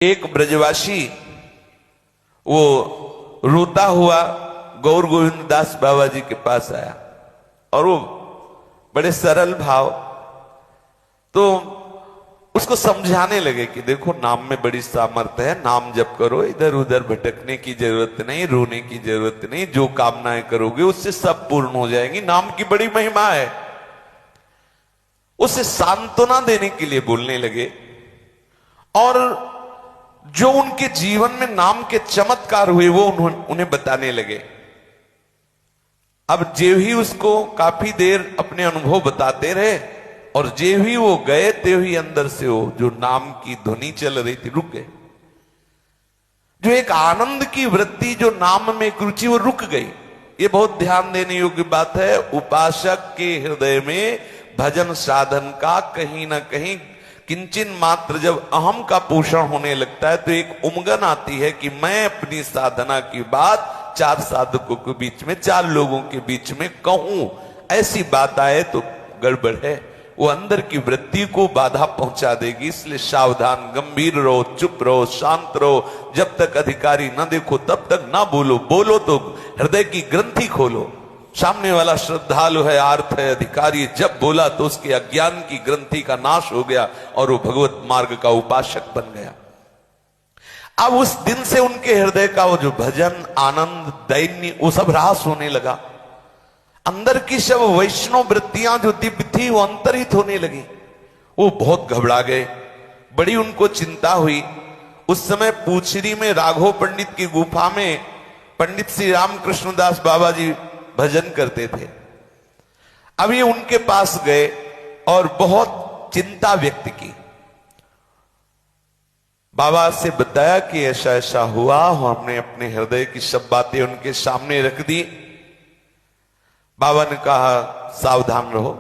एक ब्रजवासी वो रोता हुआ गौर गोविंद दास बाबा जी के पास आया और वो बड़े सरल भाव तो उसको समझाने लगे कि देखो नाम में बड़ी सामर्थ्य है, नाम जप करो, इधर उधर भटकने की जरूरत नहीं, रोने की जरूरत नहीं, जो कामनाएं करोगे उससे सब पूर्ण हो जाएंगी, नाम की बड़ी महिमा है। उसे सांत्वना देने के लिए बोलने लगे और जो उनके जीवन में नाम के चमत्कार हुए वो उन्हें बताने लगे। अब जे ही उसको काफी देर अपने अनुभव बताते रहे और जे ही वो गए ते ही अंदर से वो जो नाम की ध्वनि चल रही थी रुक गए। जो एक आनंद की वृत्ति जो नाम में एक रुचि वो रुक गई। ये बहुत ध्यान देने योग्य बात है। उपासक के हृदय में भजन साधन का कहीं ना कहीं किंचन मात्र जब अहम का पोषण होने लगता है तो एक उमगन आती है कि मैं अपनी साधना की बात 4 साधकों के बीच में, 4 लोगों के बीच में कहूं। ऐसी बात आए तो गड़बड़ है, वो अंदर की वृत्ति को बाधा पहुंचा देगी। इसलिए सावधान, गंभीर रहो, चुप रहो, शांत रहो। जब तक अधिकारी न देखो तब तक ना बोलो, बोलो तो हृदय की ग्रंथि खोलो। सामने वाला श्रद्धालु है, आर्थ है, अधिकारी, जब बोला तो उसके अज्ञान की ग्रंथि का नाश हो गया और वो भगवत मार्ग का उपासक बन गया। अब उस दिन से उनके हृदय का वो जो भजन, आनंद, दैन्य, वो सब ह्रास होने लगा। अंदर की सब वैष्णव वृत्तियां जो दिव्य थी वो अंतरित होने लगी। वो बहुत घबरा गए, बड़ी उनको चिंता हुई। उस समय पूछरी में राघव पंडित की गुफा में पंडित श्री रामकृष्ण दास बाबा जी भजन करते थे। अब ये उनके पास गए और बहुत चिंता व्यक्त की। बाबा से बताया कि ऐसा ऐसा हुआ, हमने अपने हृदय की सब बातें उनके सामने रख दी। बाबा ने कहा सावधान रहो,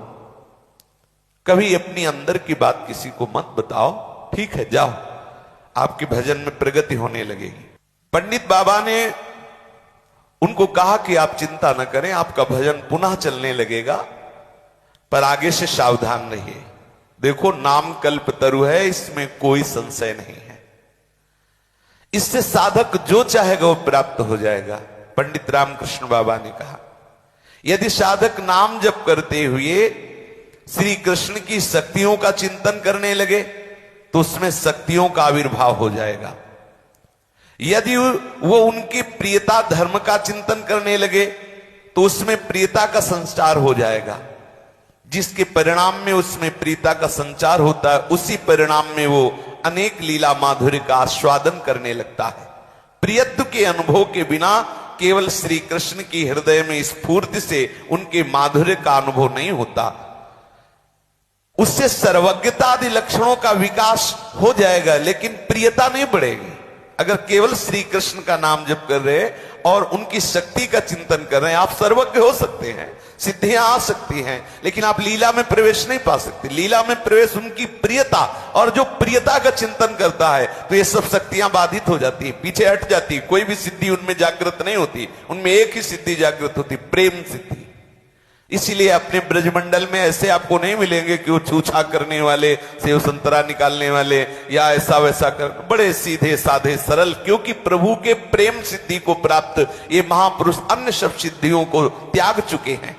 कभी अपनी अंदर की बात किसी को मत बताओ, ठीक है, जाओ, आपके भजन में प्रगति होने लगेगी। पंडित बाबा ने उनको कहा कि आप चिंता न करें, आपका भजन पुनः चलने लगेगा, पर आगे से सावधान रहिए। देखो नाम कल्पतरु है, इसमें कोई संशय नहीं है, इससे साधक जो चाहेगा वो प्राप्त हो जाएगा। पंडित रामकृष्ण बाबा ने कहा यदि साधक नाम जप करते हुए श्री कृष्ण की शक्तियों का चिंतन करने लगे तो उसमें शक्तियों का आविर्भाव हो जाएगा। यदि वो उनकी प्रियता धर्म का चिंतन करने लगे तो उसमें प्रियता का संचार हो जाएगा। जिसके परिणाम में उसमें प्रियता का संचार होता है उसी परिणाम में वो अनेक लीला माधुर्य का आस्वादन करने लगता है। प्रियत्व के अनुभव के बिना केवल श्री कृष्ण की हृदय में स्फूर्ति से उनके माधुर्य का अनुभव नहीं होता। उससे सर्वज्ञता आदि लक्षणों का विकास हो जाएगा लेकिन प्रियता नहीं बढ़ेगी। अगर केवल श्री कृष्ण का नाम जप कर रहे और उनकी शक्ति का चिंतन कर रहे हैं, आप सर्वज्ञ हो सकते हैं, सिद्धियां आ सकती हैं, लेकिन आप लीला में प्रवेश नहीं पा सकते। लीला में प्रवेश उनकी प्रियता, और जो प्रियता का चिंतन करता है तो ये सब शक्तियां बाधित हो जाती है, पीछे हट जाती है, कोई भी सिद्धि उनमें जागृत नहीं होती। उनमें एक ही सिद्धि जागृत होती, प्रेम सिद्धि। इसीलिए अपने ब्रजमंडल में ऐसे आपको नहीं मिलेंगे कि वो छूछा करने वाले, सेव संतरा निकालने वाले या ऐसा वैसा कर, बड़े सीधे साधे सरल, क्योंकि प्रभु के प्रेम सिद्धि को प्राप्त ये महापुरुष अन्य सब सिद्धियों को त्याग चुके हैं।